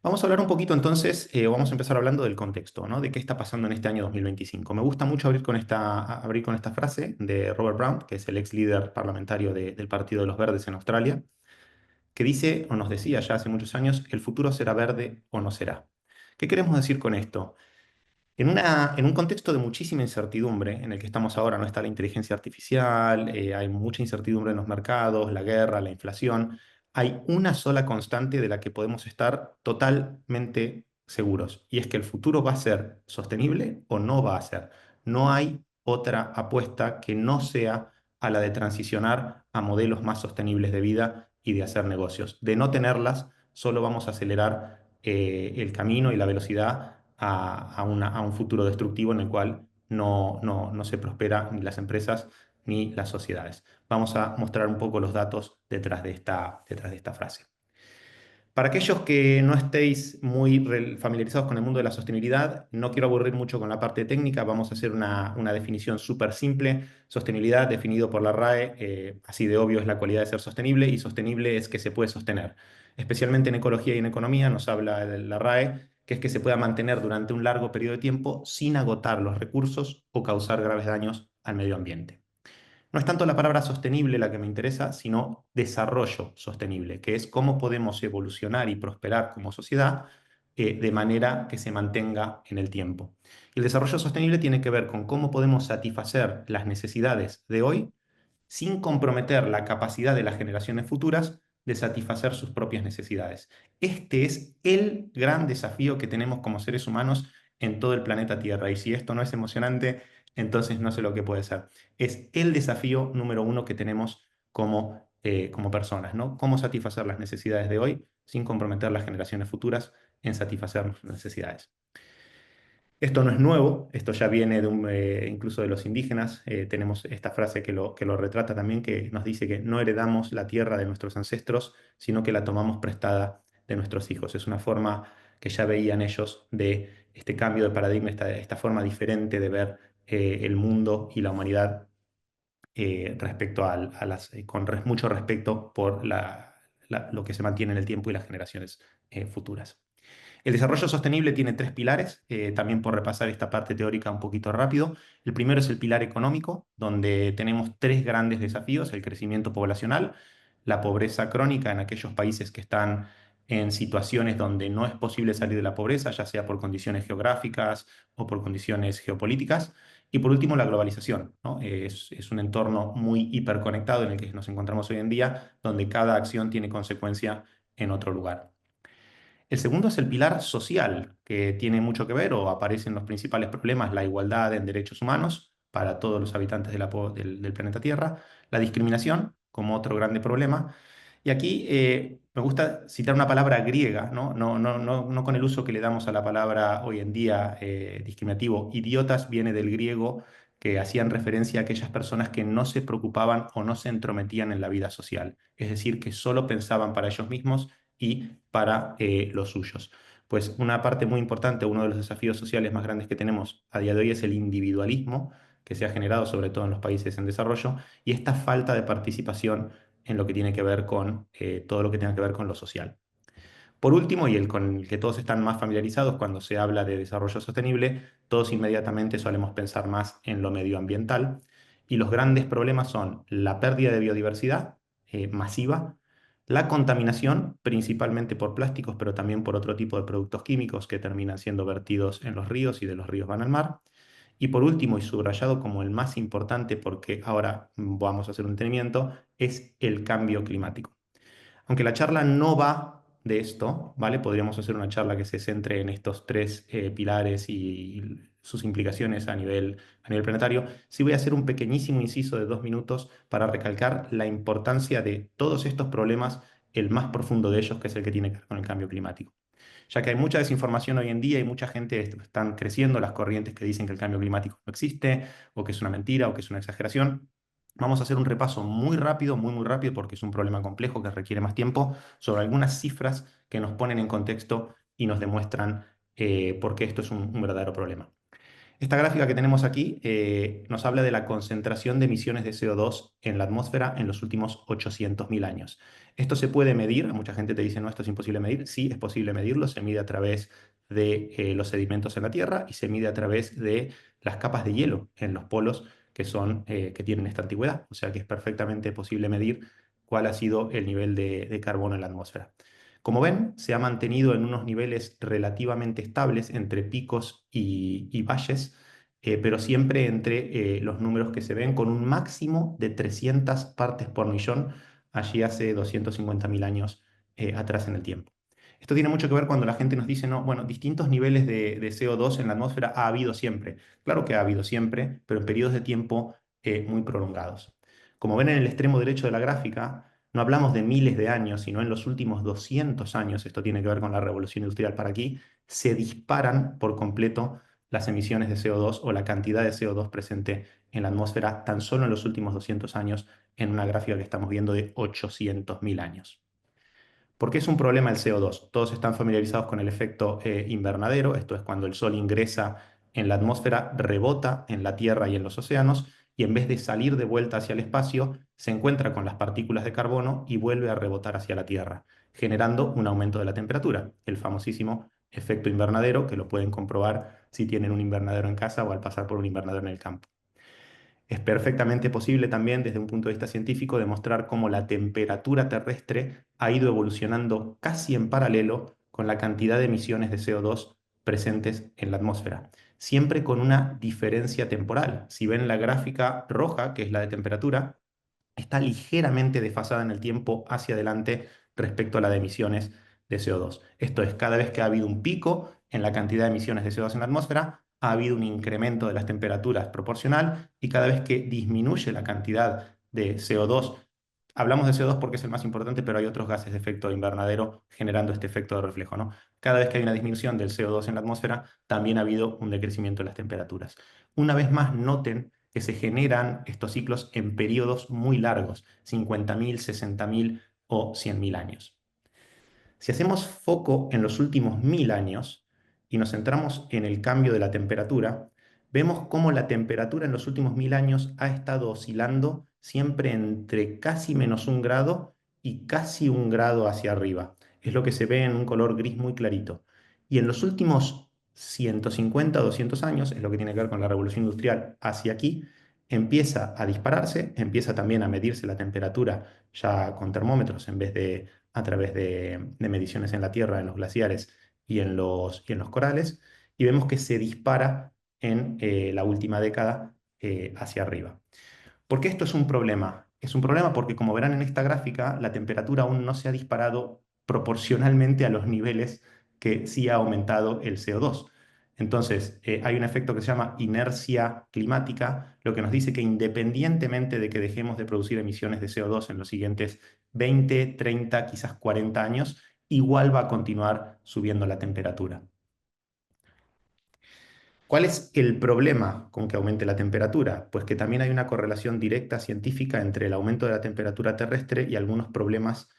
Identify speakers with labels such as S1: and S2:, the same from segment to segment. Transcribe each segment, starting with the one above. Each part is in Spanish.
S1: Vamos a hablar un poquito entonces, vamos a empezar hablando del contexto, ¿no? De qué está pasando en este año 2025. Me gusta mucho abrir con esta frase de Robert Brown, que es el ex líder parlamentario del Partido de los Verdes en Australia, que dice, o nos decía ya hace muchos años, el futuro será verde o no será. ¿Qué queremos decir con esto? En un contexto de muchísima incertidumbre en el que estamos ahora, no está la inteligencia artificial, hay mucha incertidumbre en los mercados, la guerra, la inflación, hay una sola constante de la que podemos estar totalmente seguros, y es que el futuro va a ser sostenible o no va a ser. No hay otra apuesta que no sea a la de transicionar a modelos más sostenibles de vida y de hacer negocios. De no tenerlas, solo vamos a acelerar el camino y la velocidad a un futuro destructivo en el cual no se prospera ni las empresas ni las sociedades. Vamos a mostrar un poco los datos detrás de esta frase. Para aquellos que no estéis muy familiarizados con el mundo de la sostenibilidad, no quiero aburrir mucho con la parte técnica, vamos a hacer una definición súper simple. Sostenibilidad, definido por la RAE, así de obvio es la cualidad de ser sostenible, y sostenible es que se puede sostener. Especialmente en ecología y en economía nos habla la RAE, que es que se pueda mantener durante un largo periodo de tiempo sin agotar los recursos o causar graves daños al medio ambiente. No es tanto la palabra sostenible la que me interesa, sino desarrollo sostenible, que es cómo podemos evolucionar y prosperar como sociedad de manera que se mantenga en el tiempo. Y el desarrollo sostenible tiene que ver con cómo podemos satisfacer las necesidades de hoy sin comprometer la capacidad de las generaciones futuras de satisfacer sus propias necesidades. Este es el gran desafío que tenemos como seres humanos en todo el planeta Tierra. Y si esto no es emocionante, entonces no sé lo que puede ser. Es el desafío número uno que tenemos como personas, ¿no? Cómo satisfacer las necesidades de hoy sin comprometer las generaciones futuras en satisfacer nuestras necesidades. Esto no es nuevo, esto ya viene incluso de los indígenas. Tenemos esta frase que lo retrata también, que nos dice que no heredamos la tierra de nuestros ancestros, sino que la tomamos prestada de nuestros hijos. Es una forma que ya veían ellos de este cambio de paradigma, esta forma diferente de ver el mundo y la humanidad respecto con mucho respeto por lo que se mantiene en el tiempo y las generaciones futuras. El desarrollo sostenible tiene tres pilares, también por repasar esta parte teórica un poquito rápido. El primero es el pilar económico, donde tenemos tres grandes desafíos: el crecimiento poblacional, la pobreza crónica en aquellos países que están en situaciones donde no es posible salir de la pobreza, ya sea por condiciones geográficas o por condiciones geopolíticas. Y por último, la globalización, ¿no? Es un entorno muy hiperconectado en el que nos encontramos hoy en día, donde cada acción tiene consecuencia en otro lugar. El segundo es el pilar social, que tiene mucho que ver o aparecen los principales problemas: la igualdad en derechos humanos para todos los habitantes del planeta Tierra, la discriminación como otro grande problema. Y aquí me gusta citar una palabra griega, ¿no? No con el uso que le damos a la palabra hoy en día discriminativo. Idiotas viene del griego, que hacían referencia a aquellas personas que no se preocupaban o no se entrometían en la vida social, es decir, que solo pensaban para ellos mismos y para los suyos. Pues una parte muy importante, uno de los desafíos sociales más grandes que tenemos a día de hoy es el individualismo que se ha generado sobre todo en los países en desarrollo, y esta falta de participación en lo que tiene que ver con todo lo que tenga que ver con lo social. Por último, y el con el que todos están más familiarizados cuando se habla de desarrollo sostenible, todos inmediatamente solemos pensar más en lo medioambiental, y los grandes problemas son la pérdida de biodiversidad masiva, la contaminación, principalmente por plásticos, pero también por otro tipo de productos químicos que terminan siendo vertidos en los ríos y de los ríos van al mar. Y por último, y subrayado como el más importante, porque ahora vamos a hacer un detenimiento, es el cambio climático. Aunque la charla no va de esto, ¿vale? Podríamos hacer una charla que se centre en estos tres pilares y sus implicaciones a nivel planetario. Sí voy a hacer un pequeñísimo inciso de 2 minutos para recalcar la importancia de todos estos problemas, el más profundo de ellos, que es el que tiene que ver con el cambio climático. Ya que hay mucha desinformación hoy en día y mucha gente están creciendo las corrientes que dicen que el cambio climático no existe, o que es una mentira, o que es una exageración. Vamos a hacer un repaso muy rápido, muy rápido, porque es un problema complejo que requiere más tiempo, sobre algunas cifras que nos ponen en contexto y nos demuestran por qué esto es un verdadero problema. Esta gráfica que tenemos aquí nos habla de la concentración de emisiones de CO2 en la atmósfera en los últimos 800.000 años. Esto se puede medir, mucha gente te dice, no, esto es imposible medir. Sí, es posible medirlo, se mide a través de los sedimentos en la Tierra y se mide a través de las capas de hielo en los polos que tienen esta antigüedad. O sea que es perfectamente posible medir cuál ha sido el nivel de carbono en la atmósfera. Como ven, se ha mantenido en unos niveles relativamente estables entre picos y valles, pero siempre entre los números que se ven con un máximo de 300 partes por millón allí hace 250.000 años atrás en el tiempo. Esto tiene mucho que ver cuando la gente nos dice, no, bueno, distintos niveles de CO2 en la atmósfera ha habido siempre. Claro que ha habido siempre, pero en periodos de tiempo muy prolongados. Como ven en el extremo derecho de la gráfica, no hablamos de miles de años, sino en los últimos 200 años, esto tiene que ver con la revolución industrial para aquí, se disparan por completo las emisiones de CO2 o la cantidad de CO2 presente en la atmósfera tan solo en los últimos 200 años en una gráfica que estamos viendo de 800.000 años. ¿Por qué es un problema el CO2? Todos están familiarizados con el efecto invernadero, esto es cuando el Sol ingresa en la atmósfera, rebota en la Tierra y en los océanos, y en vez de salir de vuelta hacia el espacio, se encuentra con las partículas de carbono y vuelve a rebotar hacia la Tierra, generando un aumento de la temperatura, el famosísimo efecto invernadero, que lo pueden comprobar si tienen un invernadero en casa o al pasar por un invernadero en el campo. Es perfectamente posible también desde un punto de vista científico demostrar cómo la temperatura terrestre ha ido evolucionando casi en paralelo con la cantidad de emisiones de CO2 presentes en la atmósfera, siempre con una diferencia temporal. Si ven la gráfica roja, que es la de temperatura, está ligeramente desfasada en el tiempo hacia adelante respecto a la de emisiones de CO2. Esto es, cada vez que ha habido un pico en la cantidad de emisiones de CO2 en la atmósfera, ha habido un incremento de las temperaturas proporcional y cada vez que disminuye la cantidad de CO2, hablamos de CO2 porque es el más importante, pero hay otros gases de efecto invernadero generando este efecto de reflejo, ¿no? Cada vez que hay una disminución del CO2 en la atmósfera, también ha habido un decrecimiento de las temperaturas. Una vez más, noten que se generan estos ciclos en periodos muy largos, 50.000, 60.000 o 100.000 años. Si hacemos foco en los últimos 1.000 años y nos centramos en el cambio de la temperatura, vemos cómo la temperatura en los últimos 1.000 años ha estado oscilando siempre entre casi -1 grado y casi 1 grado hacia arriba. Es lo que se ve en un color gris muy clarito. Y en los últimos 150 o 200 años, es lo que tiene que ver con la revolución industrial hacia aquí, empieza a dispararse, empieza también a medirse la temperatura ya con termómetros en vez de a través de mediciones en la Tierra, en los glaciares y en los corales, y vemos que se dispara en la última década hacia arriba. ¿Por qué esto es un problema? Es un problema porque, como verán en esta gráfica, la temperatura aún no se ha disparado proporcionalmente a los niveles que sí ha aumentado el CO2. Entonces, hay un efecto que se llama inercia climática, lo que nos dice que independientemente de que dejemos de producir emisiones de CO2 en los siguientes 20, 30, quizás 40 años, igual va a continuar subiendo la temperatura. ¿Cuál es el problema con que aumente la temperatura? Pues que también hay una correlación directa científica entre el aumento de la temperatura terrestre y algunos problemas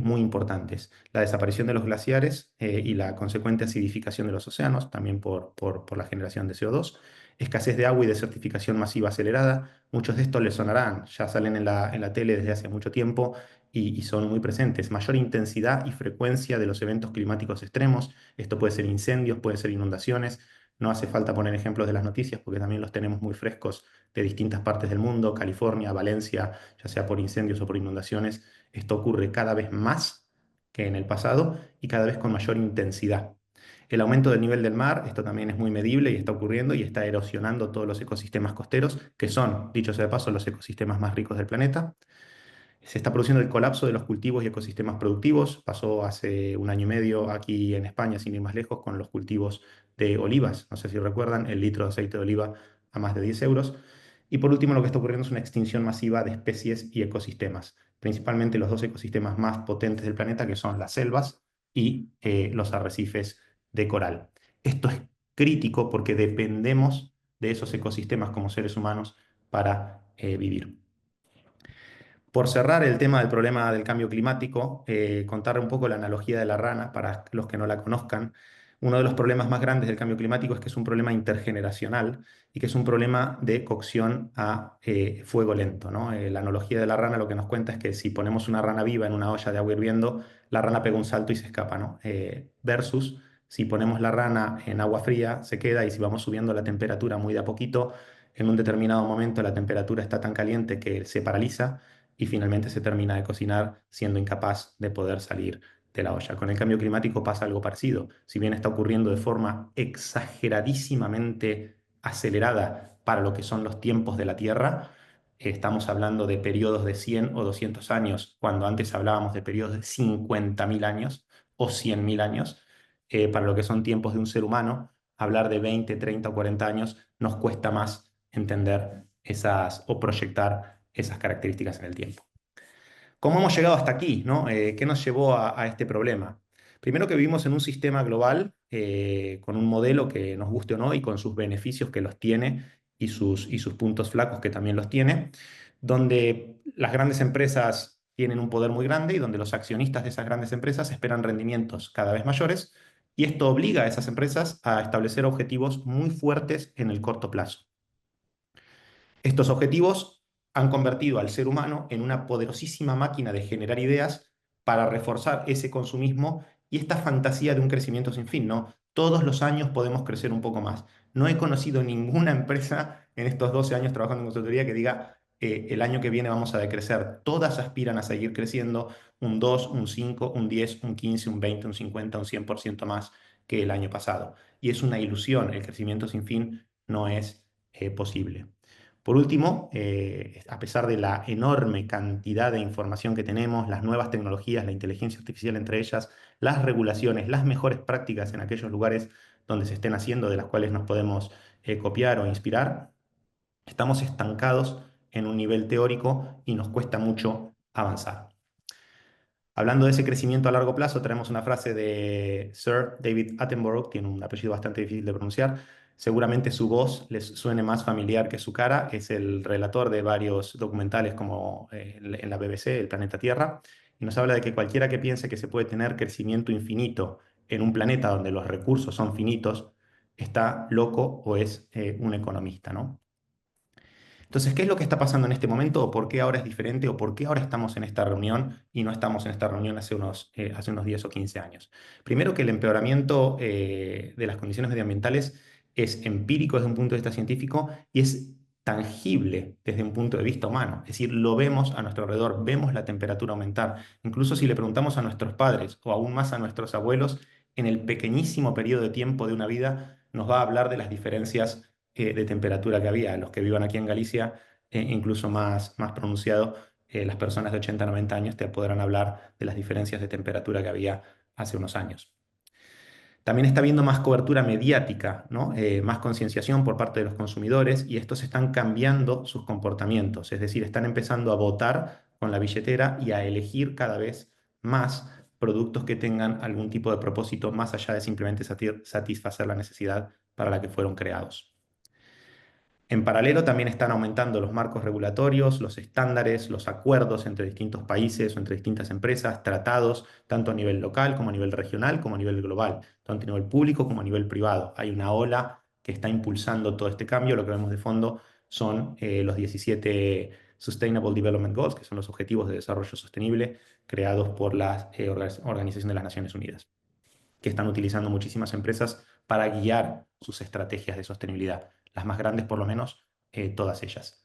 S1: muy importantes. La desaparición de los glaciares y la consecuente acidificación de los océanos, también por la generación de CO2, escasez de agua y desertificación masiva acelerada. Muchos de estos les sonarán, ya salen en la tele desde hace mucho tiempo y son muy presentes. Mayor intensidad y frecuencia de los eventos climáticos extremos. Esto puede ser incendios, puede ser inundaciones. No hace falta poner ejemplos de las noticias porque también los tenemos muy frescos de distintas partes del mundo, California, Valencia, ya sea por incendios o por inundaciones. Esto ocurre cada vez más que en el pasado y cada vez con mayor intensidad. El aumento del nivel del mar, esto también es muy medible y está ocurriendo y está erosionando todos los ecosistemas costeros, que son, dicho sea de paso, los ecosistemas más ricos del planeta. Se está produciendo el colapso de los cultivos y ecosistemas productivos. Pasó hace un año y medio aquí en España, sin ir más lejos, con los cultivos de olivas. No sé si recuerdan, el litro de aceite de oliva a más de 10 euros. Y por último, lo que está ocurriendo es una extinción masiva de especies y ecosistemas, principalmente los dos ecosistemas más potentes del planeta, que son las selvas y los arrecifes de coral. Esto es crítico porque dependemos de esos ecosistemas como seres humanos para vivir. Por cerrar el tema del problema del cambio climático, contar un poco la analogía de la rana para los que no la conozcan. Uno de los problemas más grandes del cambio climático es que es un problema intergeneracional y que es un problema de cocción a fuego lento, ¿no? La analogía de la rana lo que nos cuenta es que si ponemos una rana viva en una olla de agua hirviendo, la rana pega un salto y se escapa, ¿no? Versus si ponemos la rana en agua fría, se queda y si vamos subiendo la temperatura muy de a poquito, en un determinado momento la temperatura está tan caliente que se paraliza y finalmente se termina de cocinar siendo incapaz de poder salir de la olla. Con el cambio climático pasa algo parecido. Si bien está ocurriendo de forma exageradísimamente acelerada para lo que son los tiempos de la Tierra, estamos hablando de periodos de 100 o 200 años, cuando antes hablábamos de periodos de 50.000 años o 100.000 años. Para lo que son tiempos de un ser humano, hablar de 20, 30 o 40 años nos cuesta más entender esas o proyectar esas características en el tiempo. ¿Cómo hemos llegado hasta aquí, ¿no? ¿Qué nos llevó a este problema? Primero que vivimos en un sistema global con un modelo que nos guste o no y con sus beneficios que los tiene y sus puntos flacos que también los tiene, donde las grandes empresas tienen un poder muy grande y donde los accionistas de esas grandes empresas esperan rendimientos cada vez mayores y esto obliga a esas empresas a establecer objetivos muy fuertes en el corto plazo. Estos objetivos han convertido al ser humano en una poderosísima máquina de generar ideas para reforzar ese consumismo y esta fantasía de un crecimiento sin fin, ¿no? Todos los años podemos crecer un poco más. No he conocido ninguna empresa en estos 12 años trabajando en consultoría que diga el año que viene vamos a decrecer. Todas aspiran a seguir creciendo un 2, un 5, un 10, un 15, un 20, un 50, un 100% más que el año pasado. Y es una ilusión, el crecimiento sin fin no es posible. Por último, a pesar de la enorme cantidad de información que tenemos, las nuevas tecnologías, la inteligencia artificial entre ellas, las regulaciones, las mejores prácticas en aquellos lugares donde se estén haciendo, de las cuales nos podemos copiar o inspirar, estamos estancados en un nivel teórico y nos cuesta mucho avanzar. Hablando de ese crecimiento a largo plazo, tenemos una frase de Sir David Attenborough, tiene un apellido bastante difícil de pronunciar. Seguramente su voz les suene más familiar que su cara. Es el relator de varios documentales como en la BBC, El planeta Tierra, y nos habla de que cualquiera que piense que se puede tener crecimiento infinito en un planeta donde los recursos son finitos, está loco o es un economista, ¿no? Entonces, ¿qué es lo que está pasando en este momento? ¿O por qué ahora es diferente? ¿O por qué ahora estamos en esta reunión y no estamos en esta reunión hace unos 10 o 15 años? Primero que el empeoramiento de las condiciones medioambientales es empírico desde un punto de vista científico y es tangible desde un punto de vista humano. Es decir, lo vemos a nuestro alrededor, vemos la temperatura aumentar. Incluso si le preguntamos a nuestros padres o aún más a nuestros abuelos, en el pequeñísimo periodo de tiempo de una vida nos va a hablar de las diferencias de temperatura que había. Los que vivan aquí en Galicia, incluso más pronunciado, las personas de 80 90 años te podrán hablar de las diferencias de temperatura que había hace unos años. También está habiendo más cobertura mediática, ¿no? Más concienciación por parte de los consumidores y estos están cambiando sus comportamientos, es decir, están empezando a votar con la billetera y a elegir cada vez más productos que tengan algún tipo de propósito más allá de simplemente satisfacer la necesidad para la que fueron creados. En paralelo también están aumentando los marcos regulatorios, los estándares, los acuerdos entre distintos países o entre distintas empresas, tratados, tanto a nivel local como a nivel regional, como a nivel global, tanto a nivel público como a nivel privado. Hay una ola que está impulsando todo este cambio. Lo que vemos de fondo son los 17 Sustainable Development Goals, que son los Objetivos de Desarrollo Sostenible creados por la Organización de las Naciones Unidas, que están utilizando muchísimas empresas para guiar sus estrategias de sostenibilidad, las más grandes por lo menos, todas ellas.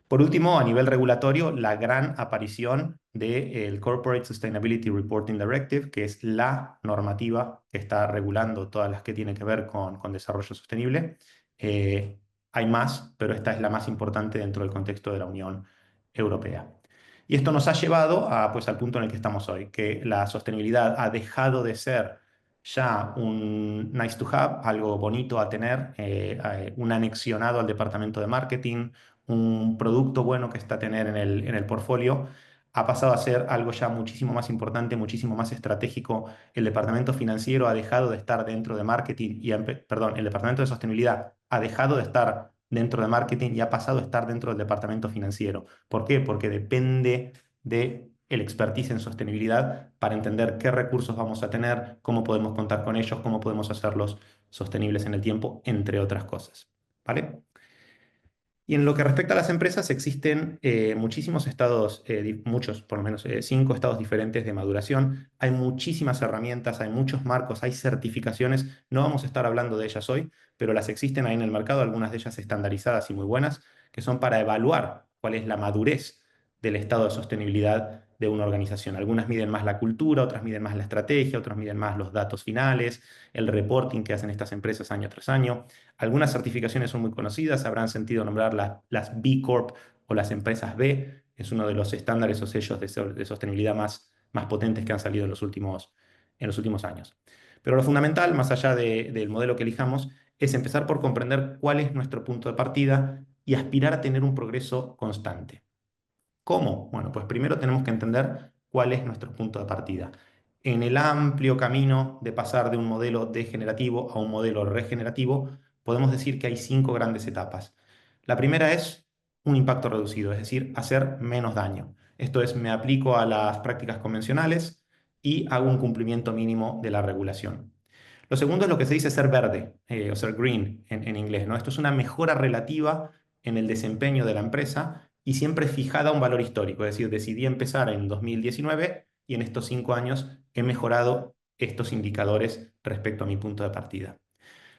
S1: Por último, a nivel regulatorio, la gran aparición del Corporate Sustainability Reporting Directive, que es la normativa que está regulando todas las que tienen que ver con desarrollo sostenible. Hay más, pero esta es la más importante dentro del contexto de la Unión Europea. Y esto nos ha llevado pues, al punto en el que estamos hoy, que la sostenibilidad ha dejado de ser ya un nice to have, algo bonito a tener, un anexionado al departamento de marketing, un producto bueno que está a tener en el portfolio, ha pasado a ser algo ya muchísimo más importante, muchísimo más estratégico. El departamento financiero ha dejado de estar dentro de marketing perdón, el departamento de sostenibilidad ha dejado de estar dentro de marketing y ha pasado a estar dentro del departamento financiero. ¿Por qué? Porque depende de el expertise en sostenibilidad para entender qué recursos vamos a tener, cómo podemos contar con ellos, cómo podemos hacerlos sostenibles en el tiempo, entre otras cosas. ¿Vale? Y en lo que respecta a las empresas, existen muchísimos estados, muchos, por lo menos 5 estados diferentes de maduración. Hay muchísimas herramientas, hay muchos marcos, hay certificaciones. No vamos a estar hablando de ellas hoy, pero las existen ahí en el mercado, algunas de ellas estandarizadas y muy buenas, que son para evaluar cuál es la madurez del estado de sostenibilidad de una organización. Algunas miden más la cultura, otras miden más la estrategia, otras miden más los datos finales, el reporting que hacen estas empresas año tras año. Algunas certificaciones son muy conocidas, habrán sentido nombrar las B Corp o las empresas B, es uno de los estándares o sellos de sostenibilidad más potentes que han salido en los últimos años. Pero lo fundamental, más allá del modelo que elijamos, es empezar por comprender cuál es nuestro punto de partida y aspirar a tener un progreso constante. ¿Cómo? Bueno, pues primero tenemos que entender cuál es nuestro punto de partida. En el amplio camino de pasar de un modelo degenerativo a un modelo regenerativo, podemos decir que hay 5 grandes etapas. La primera es un impacto reducido, es decir, hacer menos daño. Esto es, me aplico a las prácticas convencionales y hago un cumplimiento mínimo de la regulación. Lo segundo es lo que se dice ser verde, o ser green en inglés, ¿no? Esto es una mejora relativa en el desempeño de la empresa y siempre fijada a un valor histórico. Es decir, decidí empezar en 2019 y en estos 5 años he mejorado estos indicadores respecto a mi punto de partida.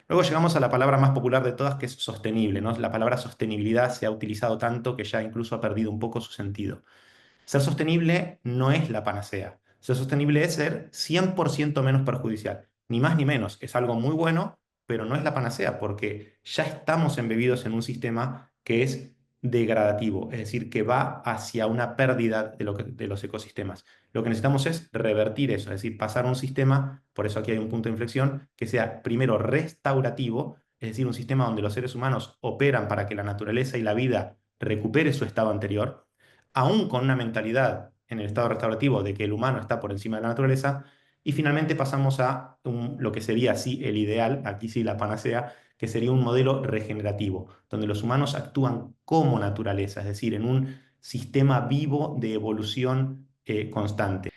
S1: Luego llegamos a la palabra más popular de todas, que es sostenible, ¿no? La palabra sostenibilidad se ha utilizado tanto que ya incluso ha perdido un poco su sentido. Ser sostenible no es la panacea. Ser sostenible es ser 100% menos perjudicial. Ni más ni menos. Es algo muy bueno, pero no es la panacea porque ya estamos embebidos en un sistema que es degradativo, es decir, que va hacia una pérdida de los ecosistemas. Lo que necesitamos es revertir eso, es decir, pasar a un sistema, por eso aquí hay un punto de inflexión, que sea primero restaurativo, es decir, un sistema donde los seres humanos operan para que la naturaleza y la vida recupere su estado anterior, aún con una mentalidad en el estado restaurativo de que el humano está por encima de la naturaleza, y finalmente pasamos a lo que sería así el ideal, aquí sí la panacea, que sería un modelo regenerativo, donde los humanos actúan como naturaleza, es decir, en un sistema vivo de evolución constante.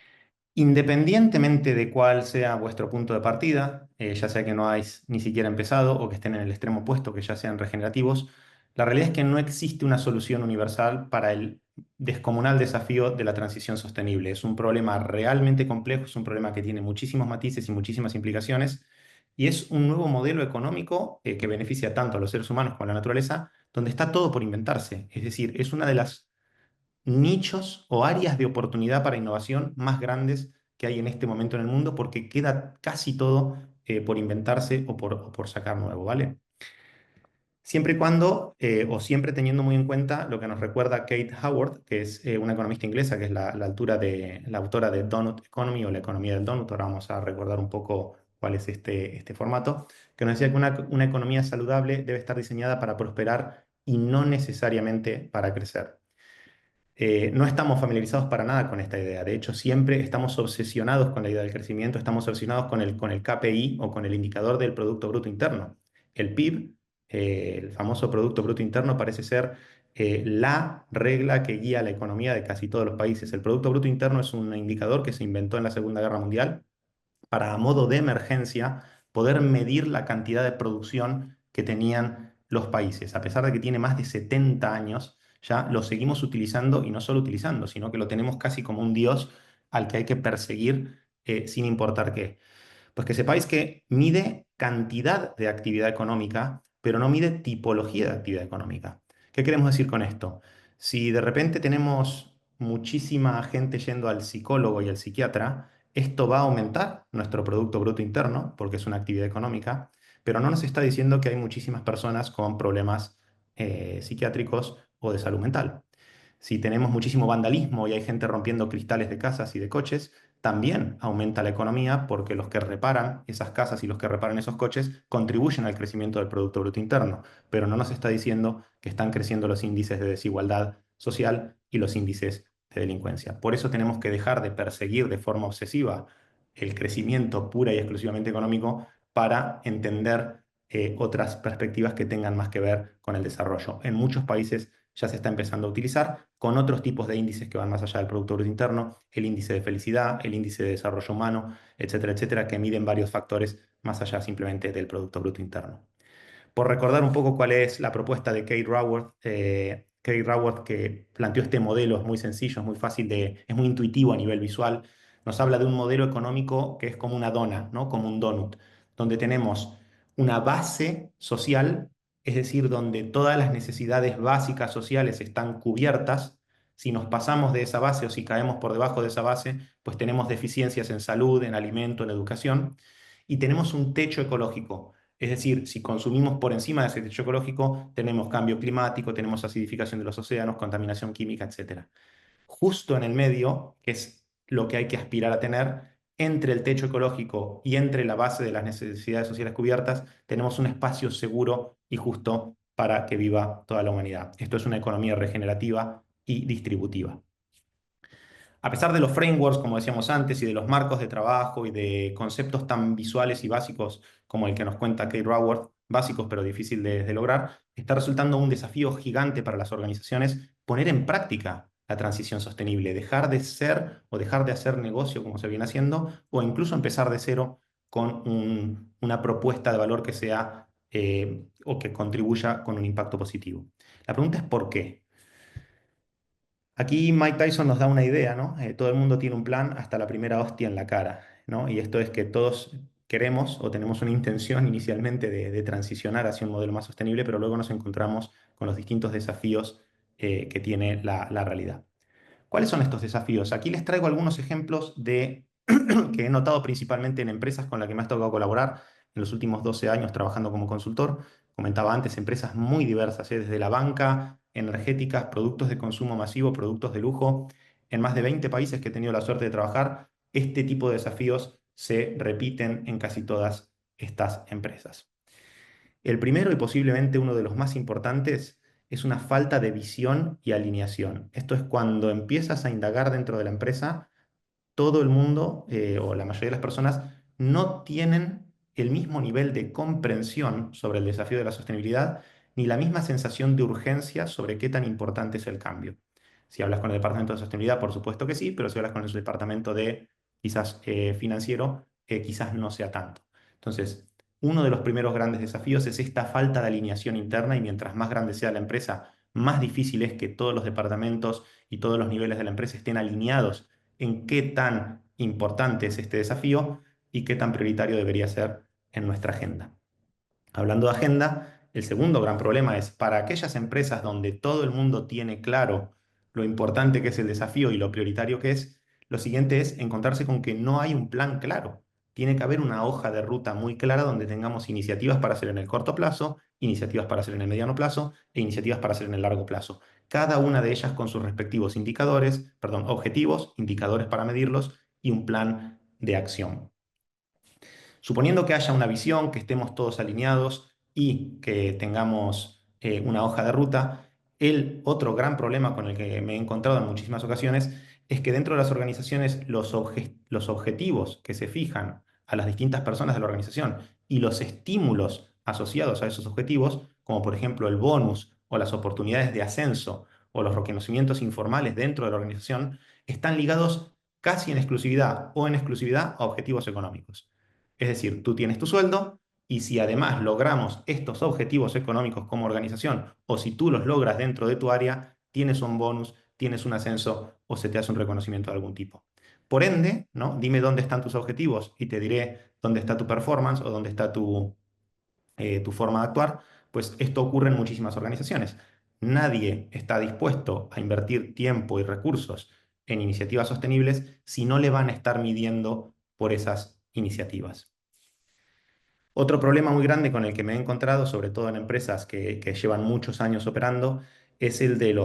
S1: Independientemente de cuál sea vuestro punto de partida, ya sea que no hayáis ni siquiera empezado o que estén en el extremo opuesto, que ya sean regenerativos, la realidad es que no existe una solución universal para el descomunal desafío de la transición sostenible. Es un problema realmente complejo, es un problema que tiene muchísimos matices y muchísimas implicaciones, y es un nuevo modelo económico que beneficia tanto a los seres humanos como a la naturaleza, donde está todo por inventarse. Es decir, es una de las nichos o áreas de oportunidad para innovación más grandes que hay en este momento en el mundo porque queda casi todo por inventarse o por sacar nuevo, ¿vale? Siempre y cuando, o siempre teniendo muy en cuenta lo que nos recuerda Kate Howard, que es una economista inglesa, que es la autora de Donut Economy o la economía del donut. Ahora vamos a recordar un poco cuál es este formato, que nos decía que una economía saludable debe estar diseñada para prosperar y no necesariamente para crecer. No estamos familiarizados para nada con esta idea. De hecho, siempre estamos obsesionados con la idea del crecimiento, estamos obsesionados con el KPI o con el indicador del Producto Bruto Interno. El PIB, el famoso Producto Bruto Interno, parece ser la regla que guía la economía de casi todos los países. El Producto Bruto Interno es un indicador que se inventó en la Segunda Guerra Mundial para, a modo de emergencia, poder medir la cantidad de producción que tenían los países. A pesar de que tiene más de 70 años, ya lo seguimos utilizando y no solo utilizando, sino que lo tenemos casi como un dios al que hay que perseguir sin importar qué. Pues que sepáis que mide cantidad de actividad económica, pero no mide tipología de actividad económica. ¿Qué queremos decir con esto? Si de repente tenemos muchísima gente yendo al psicólogo y al psiquiatra, esto va a aumentar nuestro Producto Bruto Interno, porque es una actividad económica, pero no nos está diciendo que hay muchísimas personas con problemas psiquiátricos o de salud mental. Si tenemos muchísimo vandalismo y hay gente rompiendo cristales de casas y de coches, también aumenta la economía porque los que reparan esas casas y los que reparan esos coches contribuyen al crecimiento del Producto Bruto Interno, pero no nos está diciendo que están creciendo los índices de desigualdad social y los índices de delincuencia. Por eso tenemos que dejar de perseguir de forma obsesiva el crecimiento pura y exclusivamente económico para entender otras perspectivas que tengan más que ver con el desarrollo. En muchos países ya se está empezando a utilizar con otros tipos de índices que van más allá del Producto Bruto Interno, el índice de felicidad, el índice de desarrollo humano, etcétera, etcétera, que miden varios factores más allá simplemente del Producto Bruto Interno. Por recordar un poco cuál es la propuesta de Kate Raworth, que planteó este modelo, es muy sencillo, es muy fácil es muy intuitivo a nivel visual. Nos habla de un modelo económico que es como una dona, ¿no? Como un donut, donde tenemos una base social, es decir, donde todas las necesidades básicas sociales están cubiertas. Si nos pasamos de esa base o si caemos por debajo de esa base, pues tenemos deficiencias en salud, en alimento, en educación, y tenemos un techo ecológico. Es decir, si consumimos por encima de ese techo ecológico, tenemos cambio climático, tenemos acidificación de los océanos, contaminación química, etcétera. Justo en el medio, que es lo que hay que aspirar a tener, entre el techo ecológico y entre la base de las necesidades sociales cubiertas, tenemos un espacio seguro y justo para que viva toda la humanidad. Esto es una economía regenerativa y distributiva. A pesar de los frameworks, como decíamos antes, y de los marcos de trabajo y de conceptos tan visuales y básicos como el que nos cuenta Kate Raworth, básicos pero difícil de lograr, está resultando un desafío gigante para las organizaciones poner en práctica la transición sostenible, dejar de ser o dejar de hacer negocio como se viene haciendo, o incluso empezar de cero con una propuesta de valor que sea o que contribuya con un impacto positivo. La pregunta es ¿por qué? Aquí Mike Tyson nos da una idea, ¿no? Todo el mundo tiene un plan hasta la primera hostia en la cara, ¿no? Y esto es que todos queremos o tenemos una intención inicialmente de transicionar hacia un modelo más sostenible, pero luego nos encontramos con los distintos desafíos que tiene la realidad. ¿Cuáles son estos desafíos? Aquí les traigo algunos ejemplos que he notado principalmente en empresas con las que me ha tocado colaborar en los últimos 12 años trabajando como consultor. Comentaba antes, empresas muy diversas, desde la banca, energéticas, productos de consumo masivo, productos de lujo. En más de 20 países que he tenido la suerte de trabajar, este tipo de desafíos se repiten en casi todas estas empresas. El primero y posiblemente uno de los más importantes es una falta de visión y alineación. Esto es cuando empiezas a indagar dentro de la empresa, todo el mundo o la mayoría de las personas no tienen el mismo nivel de comprensión sobre el desafío de la sostenibilidad ni la misma sensación de urgencia sobre qué tan importante es el cambio. Si hablas con el departamento de sostenibilidad, por supuesto que sí, pero si hablas con el departamento de quizás financiero, quizás no sea tanto. Entonces, uno de los primeros grandes desafíos es esta falta de alineación interna y mientras más grande sea la empresa, más difícil es que todos los departamentos y todos los niveles de la empresa estén alineados en qué tan importante es este desafío y qué tan prioritario debería ser en nuestra agenda. Hablando de agenda, el segundo gran problema es para aquellas empresas donde todo el mundo tiene claro lo importante que es el desafío y lo prioritario que es, lo siguiente es encontrarse con que no hay un plan claro. Tiene que haber una hoja de ruta muy clara donde tengamos iniciativas para hacer en el corto plazo, iniciativas para hacer en el mediano plazo e iniciativas para hacer en el largo plazo. Cada una de ellas con sus respectivos objetivos, indicadores para medirlos y un plan de acción. Suponiendo que haya una visión, que estemos todos alineados y que tengamos una hoja de ruta, el otro gran problema con el que me he encontrado en muchísimas ocasiones es que dentro de las organizaciones los objetivos que se fijan a las distintas personas de la organización y los estímulos asociados a esos objetivos, como por ejemplo el bonus o las oportunidades de ascenso o los reconocimientos informales dentro de la organización, están ligados casi en exclusividad o en exclusividad a objetivos económicos. Es decir, tú tienes tu sueldo y si además logramos estos objetivos económicos como organización o si tú los logras dentro de tu área, tienes un bonus, tienes un ascenso o se te hace un reconocimiento de algún tipo. Por ende, ¿no? Dime dónde están tus objetivos y te diré dónde está tu performance o dónde está tu forma de actuar. Pues esto ocurre en muchísimas organizaciones. Nadie está dispuesto a invertir tiempo y recursos en iniciativas sostenibles si no le van a estar midiendo por esas iniciativas. Otro problema muy grande con el que me he encontrado, sobre todo en empresas que llevan muchos años operando, es el de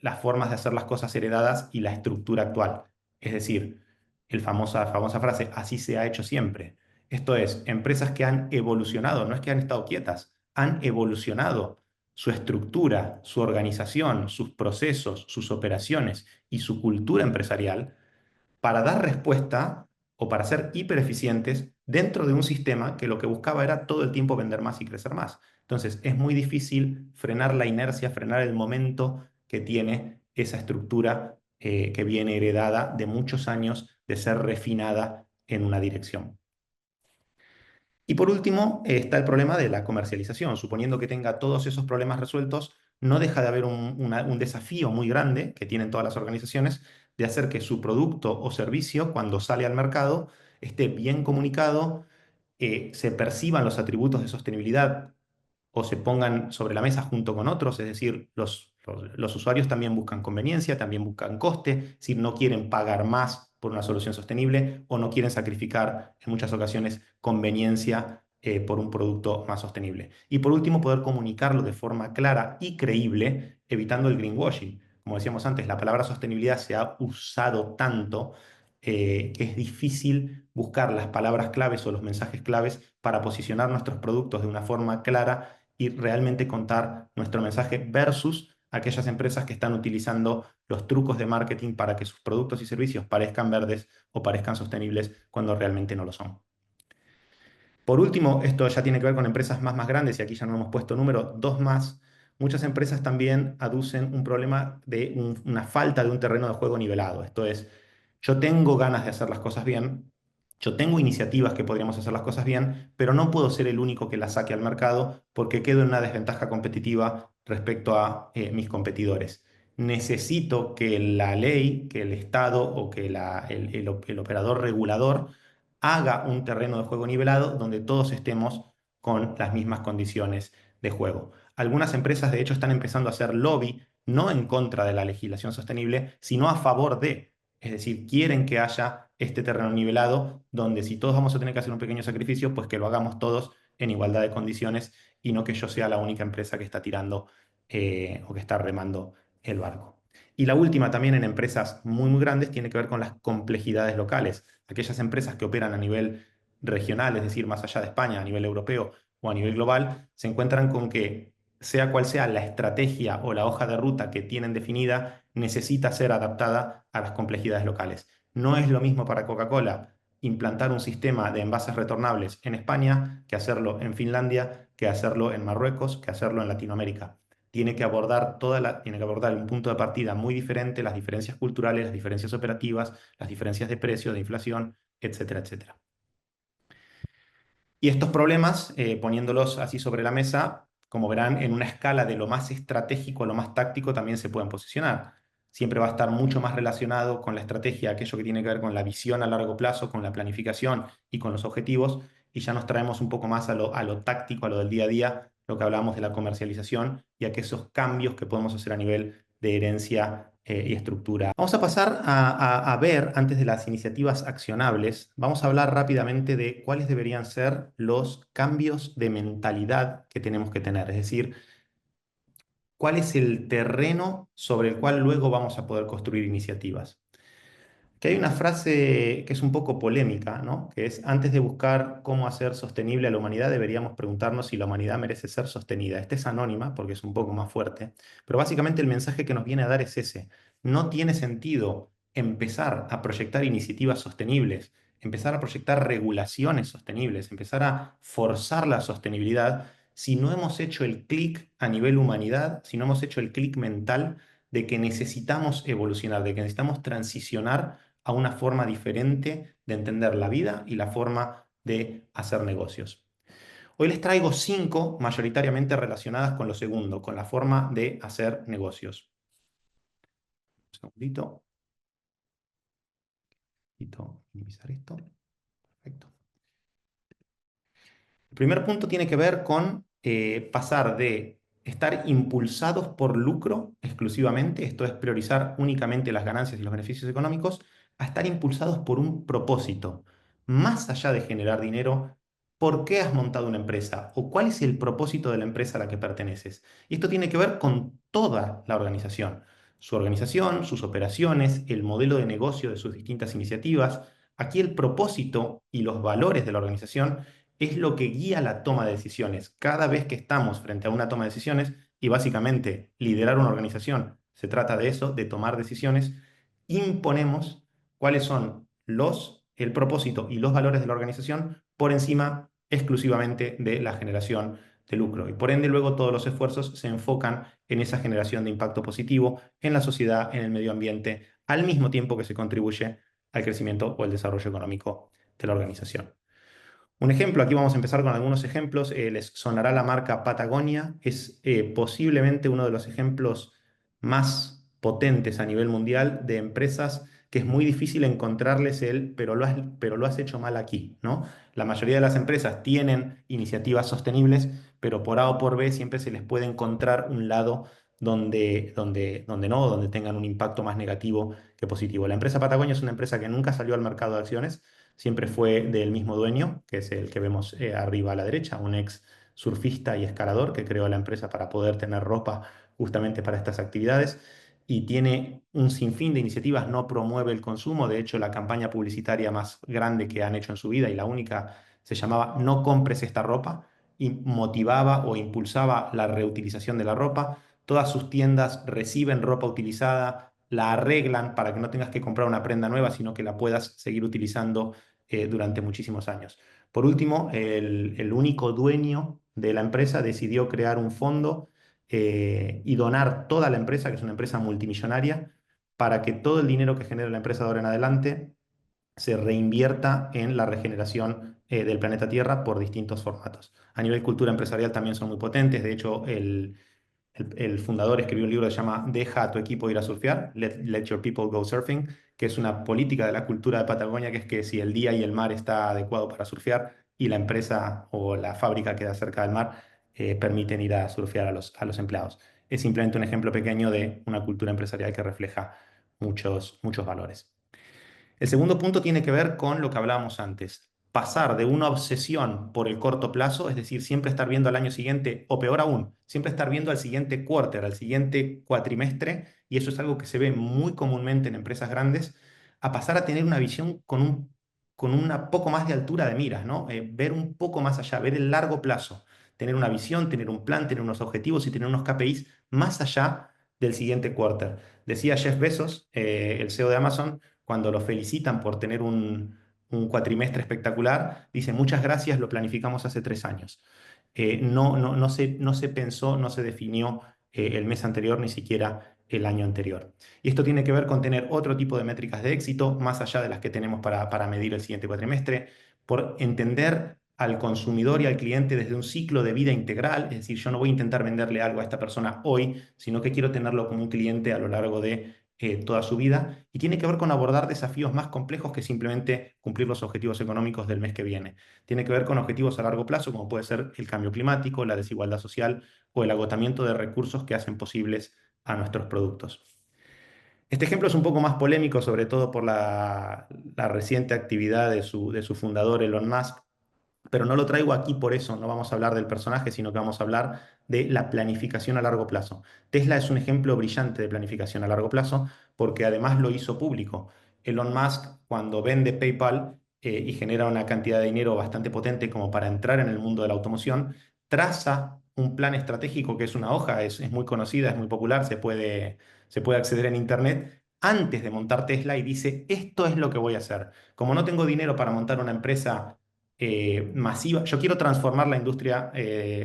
S1: las formas de hacer las cosas heredadas y la estructura actual. Es decir, famosa frase, así se ha hecho siempre. Esto es, empresas que han evolucionado, no es que han estado quietas, han evolucionado su estructura, su organización, sus procesos, sus operaciones y su cultura empresarial para dar respuesta o para ser hipereficientes dentro de un sistema que lo que buscaba era todo el tiempo vender más y crecer más. Entonces, es muy difícil frenar la inercia, frenar el momento que tiene esa estructura que viene heredada de muchos años de ser refinada en una dirección. Y por último, está el problema de la comercialización. Suponiendo que tenga todos esos problemas resueltos, no deja de haber un desafío muy grande que tienen todas las organizaciones de hacer que su producto o servicio, cuando sale al mercado, esté bien comunicado, se perciban los atributos de sostenibilidad o se pongan sobre la mesa junto con otros, es decir, los usuarios también buscan conveniencia, también buscan coste, si no quieren pagar más por una solución sostenible o no quieren sacrificar en muchas ocasiones conveniencia por un producto más sostenible. Y por último, poder comunicarlo de forma clara y creíble, evitando el greenwashing. Como decíamos antes, la palabra sostenibilidad se ha usado tanto que es difícil buscar las palabras claves o los mensajes claves para posicionar nuestros productos de una forma clara y realmente contar nuestro mensaje versus aquellas empresas que están utilizando los trucos de marketing para que sus productos y servicios parezcan verdes o parezcan sostenibles cuando realmente no lo son. Por último, esto ya tiene que ver con empresas más grandes y aquí ya no hemos puesto número, dos más. Muchas empresas también aducen un problema de una falta de un terreno de juego nivelado. Esto es, yo tengo ganas de hacer las cosas bien, yo tengo iniciativas que podríamos hacer las cosas bien, pero no puedo ser el único que las saque al mercado porque quedo en una desventaja competitiva respecto a mis competidores. Necesito que la ley, que el Estado o que el operador regulador haga un terreno de juego nivelado donde todos estemos con las mismas condiciones de juego. Algunas empresas, de hecho, están empezando a hacer lobby, no en contra de la legislación sostenible, sino a favor de. Es decir, quieren que haya este terreno nivelado donde si todos vamos a tener que hacer un pequeño sacrificio, pues que lo hagamos todos en igualdad de condiciones y no que yo sea la única empresa que está tirando o que está remando el barco. Y la última también en empresas muy grandes tiene que ver con las complejidades locales. Aquellas empresas que operan a nivel regional, es decir, más allá de España, a nivel europeo o a nivel global, se encuentran con que sea cual sea la estrategia o la hoja de ruta que tienen definida, necesita ser adaptada a las complejidades locales. No es lo mismo para Coca-Cola implantar un sistema de envases retornables en España que hacerlo en Finlandia, que hacerlo en Marruecos, que hacerlo en Latinoamérica. Tiene que abordar un punto de partida muy diferente, las diferencias culturales, las diferencias operativas, las diferencias de precio, de inflación, etcétera, etcétera. Y estos problemas, poniéndolos así sobre la mesa, como verán, en una escala de lo más estratégico a lo más táctico también se pueden posicionar. Siempre va a estar mucho más relacionado con la estrategia, aquello que tiene que ver con la visión a largo plazo, con la planificación y con los objetivos, y ya nos traemos un poco más a lo táctico, a lo del día a día, lo que hablábamos de la comercialización y a que esos cambios que podemos hacer a nivel de herencia y estructura. Vamos a pasar a ver, antes de las iniciativas accionables, vamos a hablar rápidamente de cuáles deberían ser los cambios de mentalidad que tenemos que tener, es decir, cuál es el terreno sobre el cual luego vamos a poder construir iniciativas. Que hay una frase que es un poco polémica, ¿no? Que es, antes de buscar cómo hacer sostenible a la humanidad, deberíamos preguntarnos si la humanidad merece ser sostenida. Esta es anónima porque es un poco más fuerte, pero básicamente el mensaje que nos viene a dar es ese. No tiene sentido empezar a proyectar iniciativas sostenibles, empezar a proyectar regulaciones sostenibles, empezar a forzar la sostenibilidad si no hemos hecho el clic a nivel humanidad, si no hemos hecho el clic mental de que necesitamos evolucionar, de que necesitamos transicionar a una forma diferente de entender la vida y la forma de hacer negocios. Hoy les traigo 5 mayoritariamente relacionadas con lo segundo, con la forma de hacer negocios. Un segundito. Necesito minimizar esto. Perfecto. El primer punto tiene que ver con pasar de estar impulsados por lucro exclusivamente, esto es priorizar únicamente las ganancias y los beneficios económicos, a estar impulsados por un propósito. Más allá de generar dinero, ¿por qué has montado una empresa? ¿O cuál es el propósito de la empresa a la que perteneces? Y esto tiene que ver con toda la organización. Su organización, sus operaciones, el modelo de negocio de sus distintas iniciativas. Aquí el propósito y los valores de la organización es lo que guía la toma de decisiones. Cada vez que estamos frente a una toma de decisiones, y básicamente liderar una organización, se trata de eso, de tomar decisiones, imponemos cuáles son los el propósito y los valores de la organización por encima exclusivamente de la generación de lucro. Y por ende, luego todos los esfuerzos se enfocan en esa generación de impacto positivo en la sociedad, en el medio ambiente, al mismo tiempo que se contribuye al crecimiento o el desarrollo económico de la organización. Un ejemplo, aquí vamos a empezar con algunos ejemplos. Les sonará la marca Patagonia. Es posiblemente uno de los ejemplos más potentes a nivel mundial de empresas que es muy difícil encontrarles pero lo has hecho mal aquí, ¿no? La mayoría de las empresas tienen iniciativas sostenibles, pero por A o por B siempre se les puede encontrar un lado donde tengan un impacto más negativo que positivo. La empresa Patagonia es una empresa que nunca salió al mercado de acciones, siempre fue del mismo dueño, que es el que vemos arriba a la derecha, un ex surfista y escalador que creó la empresa para poder tener ropa justamente para estas actividades y tiene un sinfín de iniciativas, no promueve el consumo, de hecho la campaña publicitaria más grande que han hecho en su vida y la única se llamaba No compres esta ropa y motivaba o impulsaba la reutilización de la ropa. Todas sus tiendas reciben ropa utilizada, la arreglan para que no tengas que comprar una prenda nueva, sino que la puedas seguir utilizando durante muchísimos años. Por último, el único dueño de la empresa decidió crear un fondo y donar toda la empresa, que es una empresa multimillonaria, para que todo el dinero que genere la empresa de ahora en adelante se reinvierta en la regeneración del planeta Tierra por distintos formatos. A nivel cultura empresarial también son muy potentes. De hecho, el fundador escribió un libro que se llama Deja a tu equipo ir a surfear, Let Your People Go Surfing, que es una política de la cultura de Patagonia, que es que si el día y el mar está adecuado para surfear y la empresa o la fábrica queda cerca del mar, permiten ir a surfear a los empleados. Es simplemente un ejemplo pequeño de una cultura empresarial que refleja muchos valores. El segundo punto tiene que ver con lo que hablábamos antes. Pasar de una obsesión por el corto plazo, es decir, siempre estar viendo al año siguiente, o peor aún, siempre estar viendo al siguiente quarter, al siguiente cuatrimestre, y eso es algo que se ve muy comúnmente en empresas grandes, a pasar a tener una visión con una poco más de altura de miras, ¿no? Ver un poco más allá, ver el largo plazo, tener una visión, tener un plan, tener unos objetivos y tener unos KPIs más allá del siguiente quarter. Decía Jeff Bezos, el CEO de Amazon, cuando lo felicitan por tener un cuatrimestre espectacular, dice, muchas gracias, lo planificamos hace 3 años. No se pensó, no se definió el mes anterior, ni siquiera el año anterior. Y esto tiene que ver con tener otro tipo de métricas de éxito, más allá de las que tenemos para medir el siguiente cuatrimestre, por entender al consumidor y al cliente desde un ciclo de vida integral, es decir, yo no voy a intentar venderle algo a esta persona hoy, sino que quiero tenerlo como un cliente a lo largo de toda su vida y tiene que ver con abordar desafíos más complejos que simplemente cumplir los objetivos económicos del mes que viene. Tiene que ver con objetivos a largo plazo, como puede ser el cambio climático, la desigualdad social o el agotamiento de recursos que hacen posibles a nuestros productos. Este ejemplo es un poco más polémico, sobre todo por la reciente actividad de su fundador, Elon Musk, pero no lo traigo aquí por eso, no vamos a hablar del personaje, sino que vamos a hablar de la planificación a largo plazo. Tesla es un ejemplo brillante de planificación a largo plazo porque además lo hizo público. Elon Musk, cuando vende PayPal y genera una cantidad de dinero bastante potente como para entrar en el mundo de la automoción, traza un plan estratégico que es una hoja, es muy conocida, es muy popular, se puede acceder en Internet antes de montar Tesla y dice, esto es lo que voy a hacer. Como no tengo dinero para montar una empresa masiva. Yo quiero transformar la industria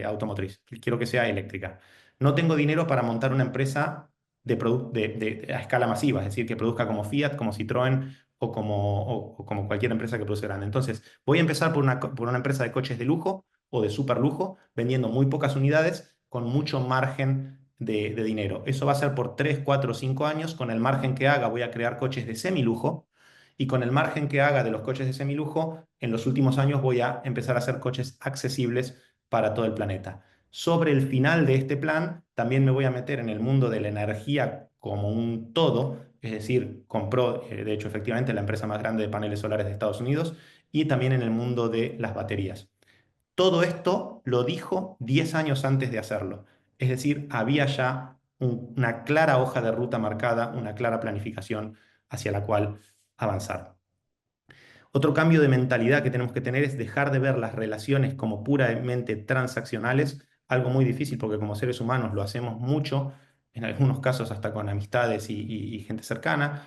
S1: automotriz, quiero que sea eléctrica. No tengo dinero para montar una empresa a escala masiva, es decir, que produzca como Fiat, como Citroën o como cualquier empresa que produce grande. Entonces, voy a empezar por una empresa de coches de lujo o de super lujo, vendiendo muy pocas unidades con mucho margen de dinero. Eso va a ser por 3 4 5 años. Con el margen que haga, voy a crear coches de semilujo y con el margen que haga de los coches de semilujo, en los últimos años voy a empezar a hacer coches accesibles para todo el planeta. Sobre el final de este plan, también me voy a meter en el mundo de la energía como un todo, es decir, compró, de hecho, efectivamente, la empresa más grande de paneles solares de Estados Unidos, y también en el mundo de las baterías. Todo esto lo dijo 10 años antes de hacerlo. Es decir, había ya una clara hoja de ruta marcada, una clara planificación hacia la cual avanzar. Otro cambio de mentalidad que tenemos que tener es dejar de ver las relaciones como puramente transaccionales, algo muy difícil porque como seres humanos lo hacemos mucho, en algunos casos hasta con amistades y gente cercana,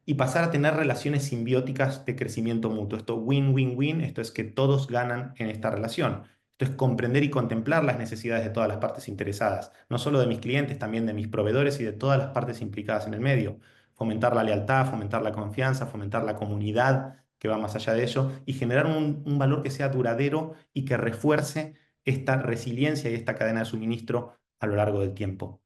S1: y pasar a tener relaciones simbióticas de crecimiento mutuo. Esto win-win-win, esto es que todos ganan en esta relación. Esto es comprender y contemplar las necesidades de todas las partes interesadas, no solo de mis clientes, también de mis proveedores y de todas las partes implicadas en el medio. Fomentar la lealtad, fomentar la confianza, fomentar la comunidad que va más allá de ello y generar un valor que sea duradero y que refuerce esta resiliencia y esta cadena de suministro a lo largo del tiempo.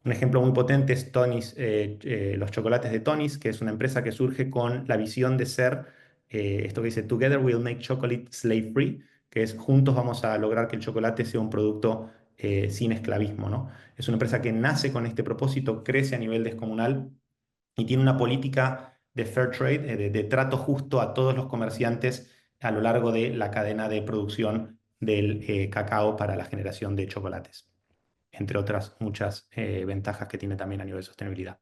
S1: Un ejemplo muy potente es Tony's, los chocolates de Tony's, que es una empresa que surge con la visión de ser esto que dice Together we'll make chocolate slave free, que es juntos vamos a lograr que el chocolate sea un producto sin esclavismo, ¿no? Es una empresa que nace con este propósito, crece a nivel descomunal y tiene una política de fair trade, de trato justo a todos los comerciantes a lo largo de la cadena de producción del cacao para la generación de chocolates, entre otras muchas ventajas que tiene también a nivel de sostenibilidad.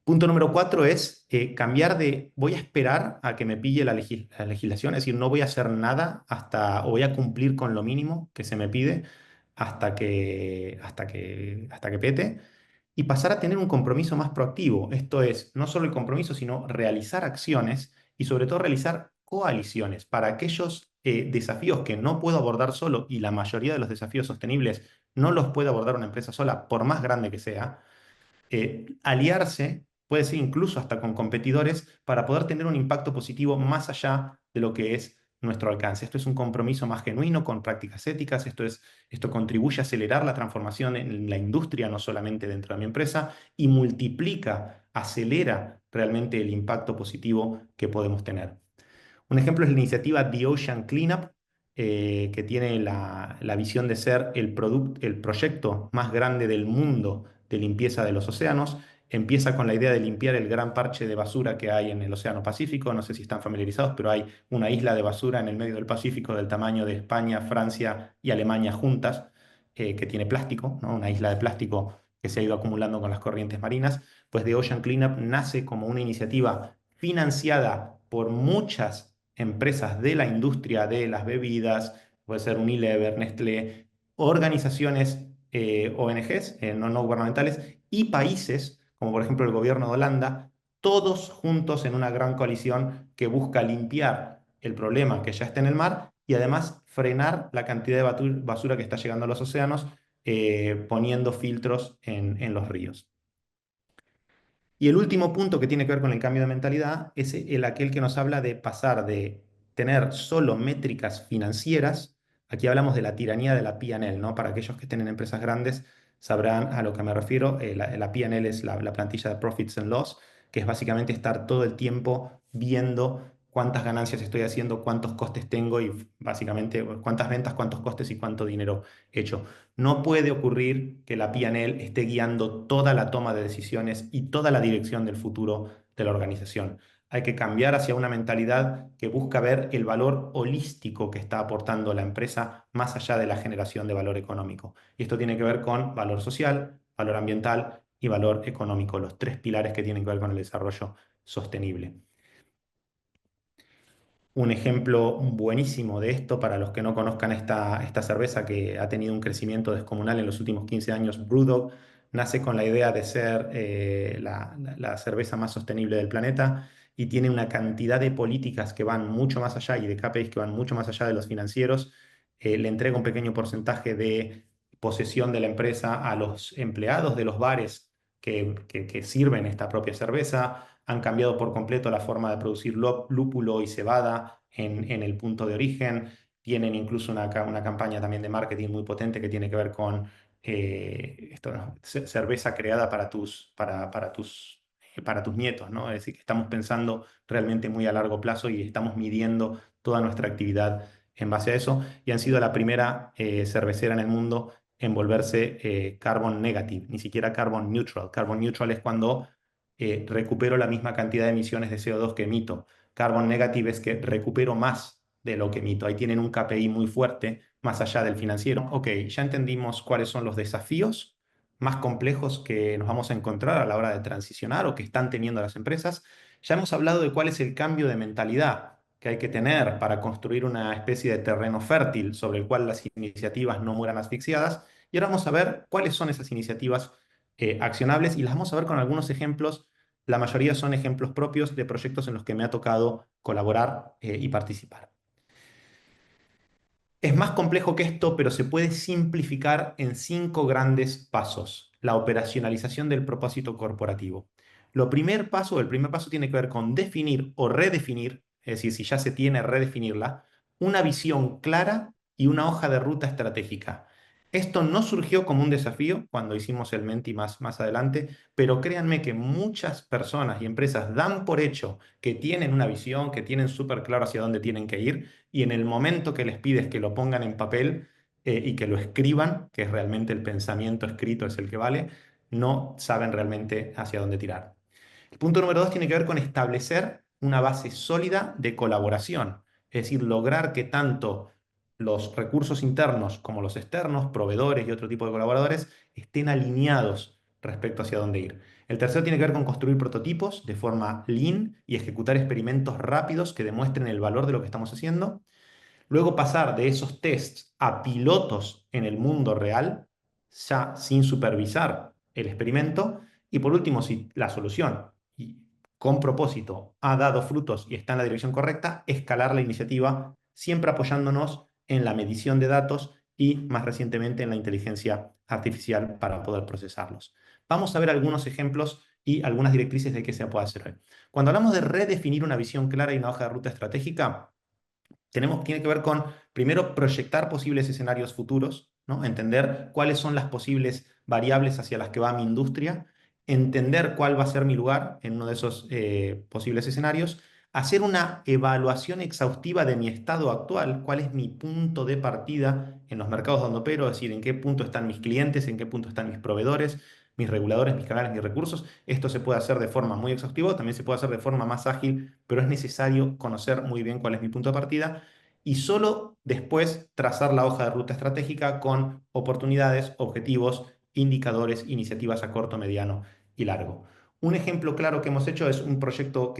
S1: Punto número 4 es cambiar de voy a esperar a que me pille la legislación, es decir, no voy a hacer nada hasta, o voy a cumplir con lo mínimo que se me pide hasta que pete, y pasar a tener un compromiso más proactivo. Esto es, no solo el compromiso, sino realizar acciones y sobre todo realizar coaliciones para aquellos desafíos que no puedo abordar solo, y la mayoría de los desafíos sostenibles no los puede abordar una empresa sola, por más grande que sea. Aliarse puede ser incluso hasta con competidores para poder tener un impacto positivo más allá de lo que es nuestro alcance. Esto es un compromiso más genuino con prácticas éticas, esto contribuye a acelerar la transformación en la industria, no solamente dentro de mi empresa, y multiplica, acelera realmente el impacto positivo que podemos tener. Un ejemplo es la iniciativa The Ocean Cleanup, que tiene la visión de ser el proyecto más grande del mundo de limpieza de los océanos. Empieza con la idea de limpiar el gran parche de basura que hay en el Océano Pacífico. No sé si están familiarizados, pero hay una isla de basura en el medio del Pacífico del tamaño de España, Francia y Alemania juntas, que tiene plástico, ¿no? Una isla de plástico que se ha ido acumulando con las corrientes marinas. Pues The Ocean Cleanup nace como una iniciativa financiada por muchas empresas de la industria de las bebidas, puede ser Unilever, Nestlé, organizaciones, ONGs, no gubernamentales, y países, como por ejemplo el gobierno de Holanda, todos juntos en una gran coalición que busca limpiar el problema que ya está en el mar y además frenar la cantidad de basura que está llegando a los océanos, poniendo filtros en los ríos. Y el último punto que tiene que ver con el cambio de mentalidad es aquel que nos habla de pasar de tener solo métricas financieras. Aquí hablamos de la tiranía de la P&L, ¿no? Para aquellos que estén en empresas grandes sabrán a lo que me refiero. La P&L es la plantilla de Profits and Loss, que es básicamente estar todo el tiempo viendo cuántas ganancias estoy haciendo, cuántos costes tengo y básicamente cuántas ventas, cuántos costes y cuánto dinero he hecho. No puede ocurrir que la P&L esté guiando toda la toma de decisiones y toda la dirección del futuro de la organización. Hay que cambiar hacia una mentalidad que busca ver el valor holístico que está aportando la empresa más allá de la generación de valor económico. Y esto tiene que ver con valor social, valor ambiental y valor económico, los tres pilares que tienen que ver con el desarrollo sostenible. Un ejemplo buenísimo de esto, para los que no conozcan esta cerveza que ha tenido un crecimiento descomunal en los últimos 15 años, BrewDog, nace con la idea de ser la cerveza más sostenible del planeta y tiene una cantidad de políticas que van mucho más allá y de KPIs que van mucho más allá de los financieros. Le entrega un pequeño porcentaje de posesión de la empresa a los empleados de los bares que sirven esta propia cerveza. Han cambiado por completo la forma de producir lúpulo y cebada en el punto de origen. Tienen incluso una campaña también de marketing muy potente que tiene que ver con cerveza creada para tus nietos, ¿no? Es decir, que estamos pensando realmente muy a largo plazo y estamos midiendo toda nuestra actividad en base a eso. Y han sido la primera cervecera en el mundo en volverse carbon negative, ni siquiera carbon neutral. Carbon neutral es cuando recupero la misma cantidad de emisiones de CO2 que emito. Carbon negative es que recupero más de lo que emito. Ahí tienen un KPI muy fuerte, más allá del financiero. Ok, ya entendimos cuáles son los desafíos más complejos que nos vamos a encontrar a la hora de transicionar o que están teniendo las empresas. Ya hemos hablado de cuál es el cambio de mentalidad que hay que tener para construir una especie de terreno fértil sobre el cual las iniciativas no mueran asfixiadas. Y ahora vamos a ver cuáles son esas iniciativas accionables y las vamos a ver con algunos ejemplos La mayoría son ejemplos propios de proyectos en los que me ha tocado colaborar y participar. Es más complejo que esto, pero se puede simplificar en 5 grandes pasos. La operacionalización del propósito corporativo. El primer paso tiene que ver con definir o redefinir, es decir, si ya se tiene, redefinirla, una visión clara y una hoja de ruta estratégica. Esto no surgió como un desafío cuando hicimos el Menti más adelante, pero créanme que muchas personas y empresas dan por hecho que tienen una visión, que tienen súper claro hacia dónde tienen que ir, y en el momento que les pides que lo pongan en papel y que lo escriban, que es realmente el pensamiento escrito es el que vale, no saben realmente hacia dónde tirar. El punto número 2 tiene que ver con establecer una base sólida de colaboración, es decir, lograr que tanto los recursos internos como los externos, proveedores y otro tipo de colaboradores, estén alineados respecto hacia dónde ir. El tercero tiene que ver con construir prototipos de forma lean y ejecutar experimentos rápidos que demuestren el valor de lo que estamos haciendo. Luego pasar de esos tests a pilotos en el mundo real, ya sin supervisar el experimento. Y por último, si la solución con propósito ha dado frutos y está en la dirección correcta, escalar la iniciativa, siempre apoyándonos en la medición de datos y más recientemente en la inteligencia artificial para poder procesarlos. Vamos a ver algunos ejemplos y algunas directrices de qué se puede hacer. Cuando hablamos de redefinir una visión clara y una hoja de ruta estratégica, tiene que ver con, primero, proyectar posibles escenarios futuros, ¿no? Entender cuáles son las posibles variables hacia las que va mi industria, entender cuál va a ser mi lugar en uno de esos posibles escenarios, hacer una evaluación exhaustiva de mi estado actual, cuál es mi punto de partida en los mercados donde opero, es decir, en qué punto están mis clientes, en qué punto están mis proveedores, mis reguladores, mis canales, mis recursos. Esto se puede hacer de forma muy exhaustiva, también se puede hacer de forma más ágil, pero es necesario conocer muy bien cuál es mi punto de partida y solo después trazar la hoja de ruta estratégica con oportunidades, objetivos, indicadores, iniciativas a corto, mediano y largo. Un ejemplo claro que hemos hecho es un proyecto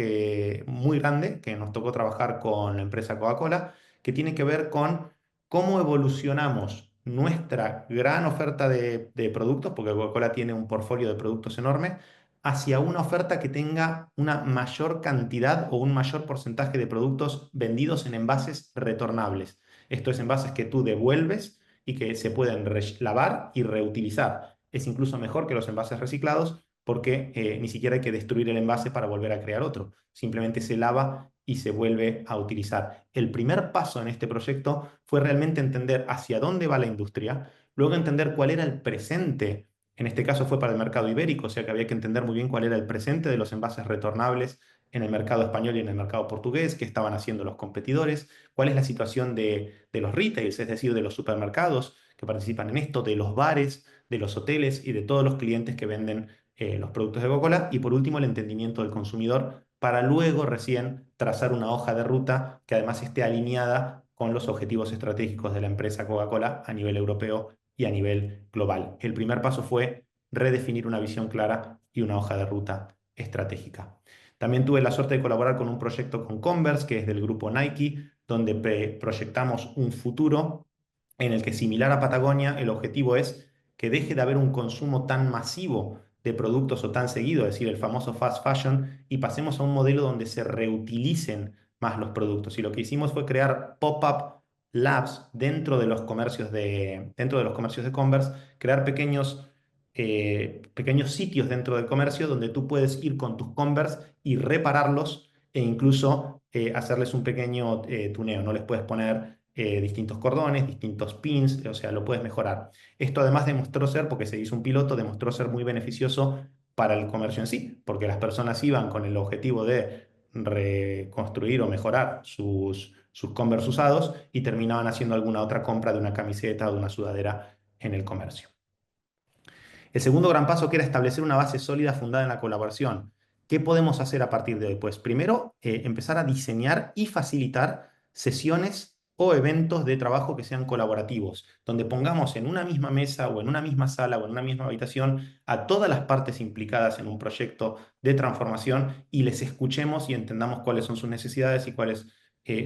S1: muy grande que nos tocó trabajar con la empresa Coca-Cola, que tiene que ver con cómo evolucionamos nuestra gran oferta de productos, porque Coca-Cola tiene un portfolio de productos enorme, hacia una oferta que tenga una mayor cantidad o un mayor porcentaje de productos vendidos en envases retornables. Esto es envases que tú devuelves y que se pueden lavar y reutilizar. Es incluso mejor que los envases reciclados porque ni siquiera hay que destruir el envase para volver a crear otro. Simplemente se lava y se vuelve a utilizar. El primer paso en este proyecto fue realmente entender hacia dónde va la industria, luego entender cuál era el presente. En este caso fue para el mercado ibérico, o sea que había que entender muy bien cuál era el presente de los envases retornables en el mercado español y en el mercado portugués, qué estaban haciendo los competidores, cuál es la situación de los retails, es decir, de los supermercados que participan en esto, de los bares, de los hoteles y de todos los clientes que venden los productos de Coca-Cola. Y por último, el entendimiento del consumidor para luego recién trazar una hoja de ruta que además esté alineada con los objetivos estratégicos de la empresa Coca-Cola a nivel europeo y a nivel global. El primer paso fue redefinir una visión clara y una hoja de ruta estratégica. También tuve la suerte de colaborar con un proyecto con Converse, que es del grupo Nike, donde proyectamos un futuro en el que, similar a Patagonia, el objetivo es que deje de haber un consumo tan masivo de productos o tan seguido, es decir, el famoso fast fashion, y pasemos a un modelo donde se reutilicen más los productos. Y lo que hicimos fue crear pop-up labs dentro de los comercios de Converse, crear pequeños sitios dentro del comercio donde tú puedes ir con tus Converse y repararlos e incluso hacerles un pequeño tuneo. No les puedes poner distintos cordones, distintos pins, o sea, lo puedes mejorar. Esto además demostró ser, porque se hizo un piloto, demostró ser muy beneficioso para el comercio en sí, porque las personas iban con el objetivo de reconstruir o mejorar sus Converse usados y terminaban haciendo alguna otra compra de una camiseta o de una sudadera en el comercio. El segundo gran paso, que era establecer una base sólida fundada en la colaboración. ¿Qué podemos hacer a partir de hoy? Pues primero, empezar a diseñar y facilitar sesiones o eventos de trabajo que sean colaborativos, donde pongamos en una misma mesa o en una misma sala o en una misma habitación a todas las partes implicadas en un proyecto de transformación y les escuchemos y entendamos cuáles son sus necesidades y cuál es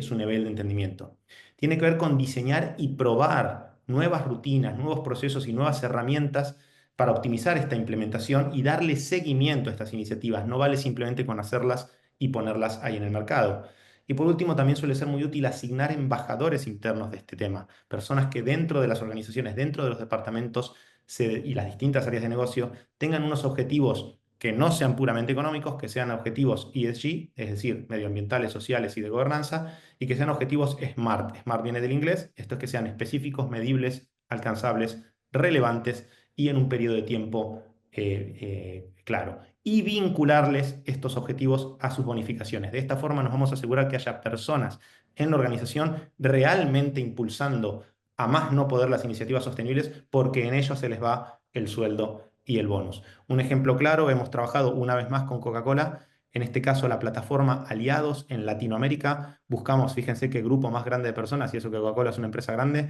S1: su nivel de entendimiento. Tiene que ver con diseñar y probar nuevas rutinas, nuevos procesos y nuevas herramientas para optimizar esta implementación y darle seguimiento a estas iniciativas. No vale simplemente con hacerlas y ponerlas ahí en el mercado. Y por último, también suele ser muy útil asignar embajadores internos de este tema, personas que dentro de las organizaciones, dentro de los departamentos y las distintas áreas de negocio tengan unos objetivos que no sean puramente económicos, que sean objetivos ESG, es decir, medioambientales, sociales y de gobernanza, y que sean objetivos SMART. SMART viene del inglés, esto es que sean específicos, medibles, alcanzables, relevantes y en un periodo de tiempo claro. Y vincularles estos objetivos a sus bonificaciones. De esta forma nos vamos a asegurar que haya personas en la organización realmente impulsando a más no poder las iniciativas sostenibles porque en ellos se les va el sueldo y el bonus. Un ejemplo claro, hemos trabajado una vez más con Coca-Cola, en este caso la plataforma Aliados en Latinoamérica. Buscamos, fíjense qué grupo más grande de personas, y eso que Coca-Cola es una empresa grande,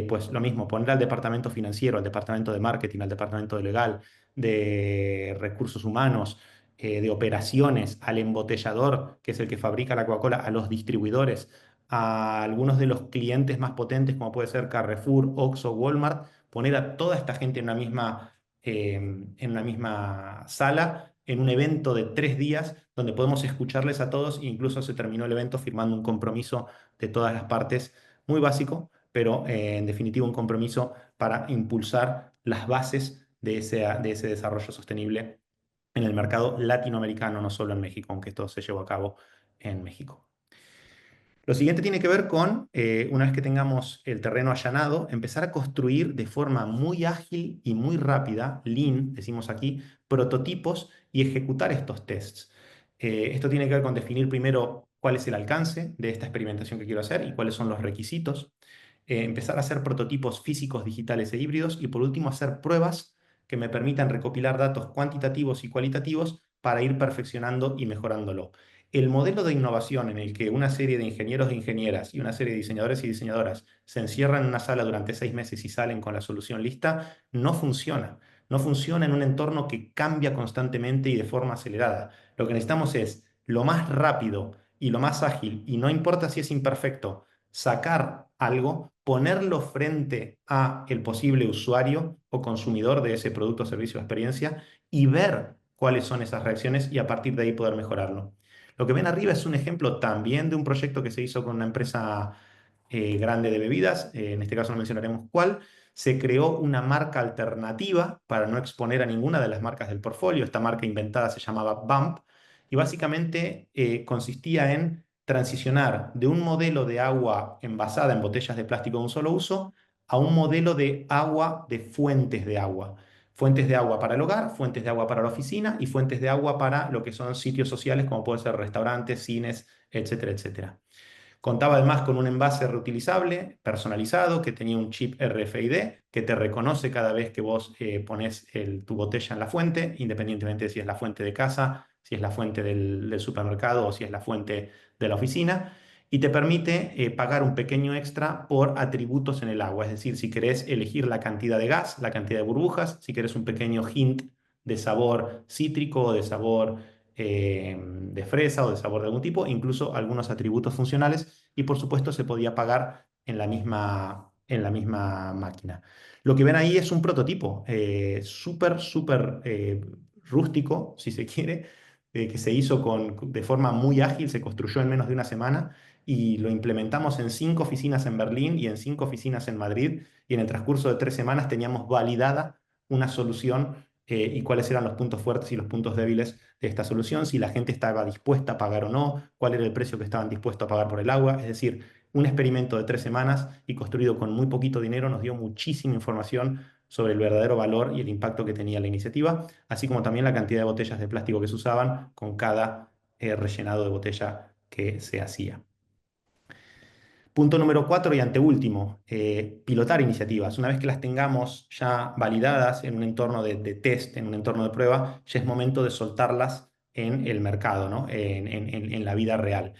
S1: pues lo mismo, poner al departamento financiero, al departamento de marketing, al departamento de legal, de recursos humanos, de operaciones, al embotellador, que es el que fabrica la Coca-Cola, a los distribuidores, a algunos de los clientes más potentes, como puede ser Carrefour, Oxxo, Walmart, poner a toda esta gente en una misma sala, en un evento de 3 días, donde podemos escucharles a todos, e incluso se terminó el evento firmando un compromiso de todas las partes, muy básico, pero en definitiva un compromiso para impulsar las bases de ese desarrollo sostenible en el mercado latinoamericano, no solo en México, aunque esto se llevó a cabo en México. Lo siguiente tiene que ver con, una vez que tengamos el terreno allanado, empezar a construir de forma muy ágil y muy rápida, lean, decimos aquí, prototipos y ejecutar estos tests. Esto tiene que ver con definir primero cuál es el alcance de esta experimentación que quiero hacer y cuáles son los requisitos. Empezar a hacer prototipos físicos, digitales e híbridos y por último hacer pruebas que me permitan recopilar datos cuantitativos y cualitativos para ir perfeccionando y mejorándolo. El modelo de innovación en el que una serie de ingenieros e ingenieras y una serie de diseñadores y diseñadoras se encierran en una sala durante 6 meses y salen con la solución lista, no funciona. No funciona en un entorno que cambia constantemente y de forma acelerada. Lo que necesitamos es lo más rápido y lo más ágil, y no importa si es imperfecto, sacar algo, ponerlo frente a el posible usuario o consumidor de ese producto, servicio o experiencia y ver cuáles son esas reacciones y a partir de ahí poder mejorarlo. Lo que ven arriba es un ejemplo también de un proyecto que se hizo con una empresa grande de bebidas, en este caso no mencionaremos cuál. Se creó una marca alternativa para no exponer a ninguna de las marcas del portfolio. Esta marca inventada se llamaba Bump y básicamente consistía en transicionar de un modelo de agua envasada en botellas de plástico de un solo uso a un modelo de agua de fuentes de agua. Fuentes de agua para el hogar, fuentes de agua para la oficina y fuentes de agua para lo que son sitios sociales como pueden ser restaurantes, cines, etcétera, etcétera. Contaba además con un envase reutilizable, personalizado, que tenía un chip RFID que te reconoce cada vez que vos pones tu botella en la fuente, independientemente de si es la fuente de casa, si es la fuente del supermercado o si es la fuente de la oficina, y te permite pagar un pequeño extra por atributos en el agua. Es decir, si querés elegir la cantidad de gas, la cantidad de burbujas, si querés un pequeño hint de sabor cítrico o de sabor de fresa o de sabor de algún tipo, incluso algunos atributos funcionales, y por supuesto se podía pagar en la misma máquina. Lo que ven ahí es un prototipo súper, súper rústico, si se quiere, que se hizo de forma muy ágil, se construyó en menos de una semana y lo implementamos en 5 oficinas en Berlín y en 5 oficinas en Madrid, y en el transcurso de 3 semanas teníamos validada una solución y cuáles eran los puntos fuertes y los puntos débiles de esta solución, si la gente estaba dispuesta a pagar o no, cuál era el precio que estaban dispuestos a pagar por el agua. Es decir, un experimento de 3 semanas y construido con muy poquito dinero nos dio muchísima información sobre el verdadero valor y el impacto que tenía la iniciativa, así como también la cantidad de botellas de plástico que se usaban con cada rellenado de botella que se hacía. Punto número 4 y anteúltimo, pilotar iniciativas. Una vez que las tengamos ya validadas en un entorno de test, en un entorno de prueba, ya es momento de soltarlas en el mercado, ¿no? En la vida real.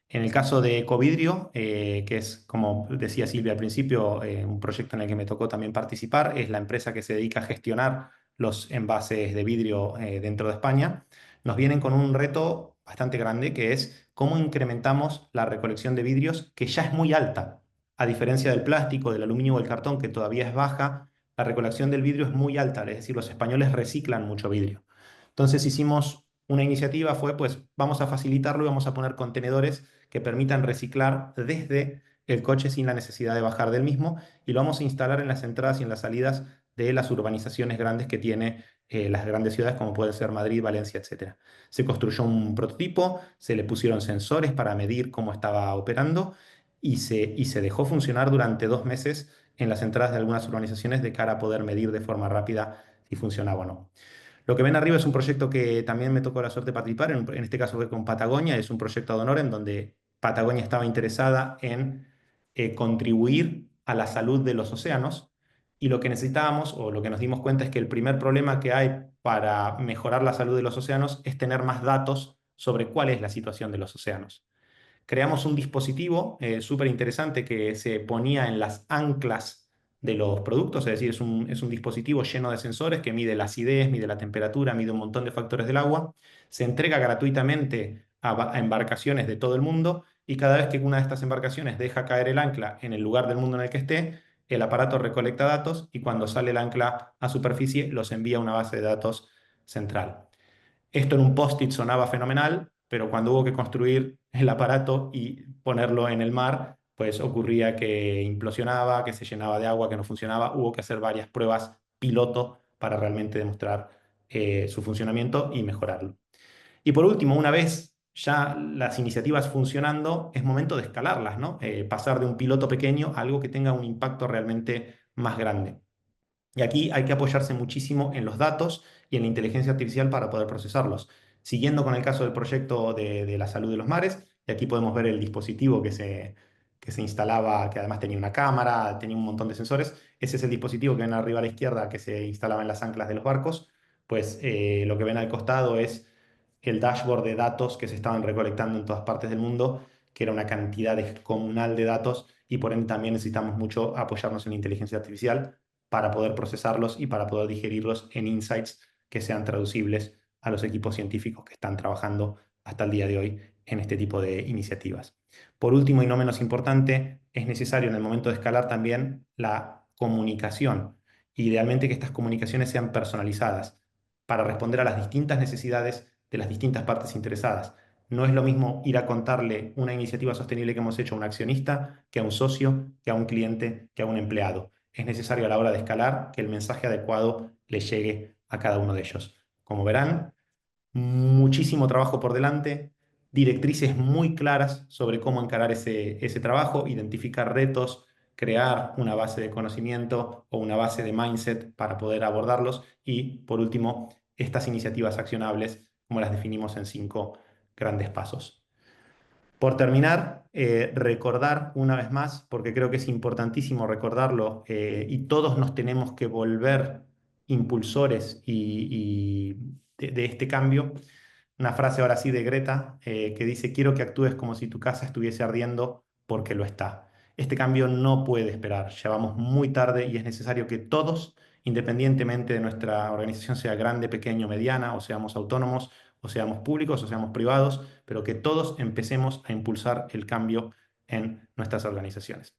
S1: En el caso de Ecovidrio, que es, como decía Silvia al principio, un proyecto en el que me tocó también participar, es la empresa que se dedica a gestionar los envases de vidrio dentro de España. Nos vienen con un reto bastante grande, que es cómo incrementamos la recolección de vidrios, que ya es muy alta. A diferencia del plástico, del aluminio o el cartón, que todavía es baja, la recolección del vidrio es muy alta, es decir, los españoles reciclan mucho vidrio. Entonces hicimos una iniciativa, fue pues vamos a facilitarlo y vamos a poner contenedores que permitan reciclar desde el coche sin la necesidad de bajar del mismo y lo vamos a instalar en las entradas y en las salidas de las urbanizaciones grandes que tiene las grandes ciudades como pueden ser Madrid, Valencia, etcétera. Se construyó un prototipo, se le pusieron sensores para medir cómo estaba operando y se dejó funcionar durante 2 meses en las entradas de algunas urbanizaciones de cara a poder medir de forma rápida si funcionaba o no. Lo que ven arriba es un proyecto que también me tocó la suerte de participar, en este caso fue con Patagonia, es un proyecto de honor en donde Patagonia estaba interesada en contribuir a la salud de los océanos y lo que necesitábamos o lo que nos dimos cuenta es que el primer problema que hay para mejorar la salud de los océanos es tener más datos sobre cuál es la situación de los océanos. Creamos un dispositivo súper interesante que se ponía en las anclas de los productos, es decir, es un dispositivo lleno de sensores que mide la acidez, mide la temperatura, mide un montón de factores del agua, se entrega gratuitamente a embarcaciones de todo el mundo y cada vez que una de estas embarcaciones deja caer el ancla en el lugar del mundo en el que esté, el aparato recolecta datos y cuando sale el ancla a superficie los envía a una base de datos central. Esto en un post-it sonaba fenomenal, pero cuando hubo que construir el aparato y ponerlo en el mar, pues ocurría que implosionaba, que se llenaba de agua, que no funcionaba. Hubo que hacer varias pruebas piloto para realmente demostrar su funcionamiento y mejorarlo. Y por último, una vez ya las iniciativas funcionando, es momento de escalarlas, ¿no? Pasar de un piloto pequeño a algo que tenga un impacto realmente más grande. Y aquí hay que apoyarse muchísimo en los datos y en la inteligencia artificial para poder procesarlos. Siguiendo con el caso del proyecto de la salud de los mares, y aquí podemos ver el dispositivo que se instalaba, que además tenía una cámara, tenía un montón de sensores. Ese es el dispositivo que ven arriba a la izquierda que se instalaba en las anclas de los barcos. Pues lo que ven al costado es el dashboard de datos que se estaban recolectando en todas partes del mundo, que era una cantidad descomunal de datos y por ende también necesitamos mucho apoyarnos en la inteligencia artificial para poder procesarlos y para poder digerirlos en insights que sean traducibles a los equipos científicos que están trabajando hasta el día de hoy en este tipo de iniciativas. Por último y no menos importante, es necesario en el momento de escalar también la comunicación. Idealmente que estas comunicaciones sean personalizadas para responder a las distintas necesidades de las distintas partes interesadas. No es lo mismo ir a contarle una iniciativa sostenible que hemos hecho a un accionista, que a un socio, que a un cliente, que a un empleado. Es necesario a la hora de escalar que el mensaje adecuado le llegue a cada uno de ellos. Como verán, muchísimo trabajo por delante, directrices muy claras sobre cómo encarar ese trabajo, identificar retos, crear una base de conocimiento o una base de mindset para poder abordarlos y, por último, estas iniciativas accionables, como las definimos en 5 grandes pasos. Por terminar, recordar una vez más, porque creo que es importantísimo recordarlo, y todos nos tenemos que volver impulsores de este cambio. Una frase ahora sí de Greta que dice, quiero que actúes como si tu casa estuviese ardiendo porque lo está. Este cambio no puede esperar, ya vamos muy tarde y es necesario que todos, independientemente de nuestra organización sea grande, pequeño, mediana, o seamos autónomos, o seamos públicos, o seamos privados, pero que todos empecemos a impulsar el cambio en nuestras organizaciones.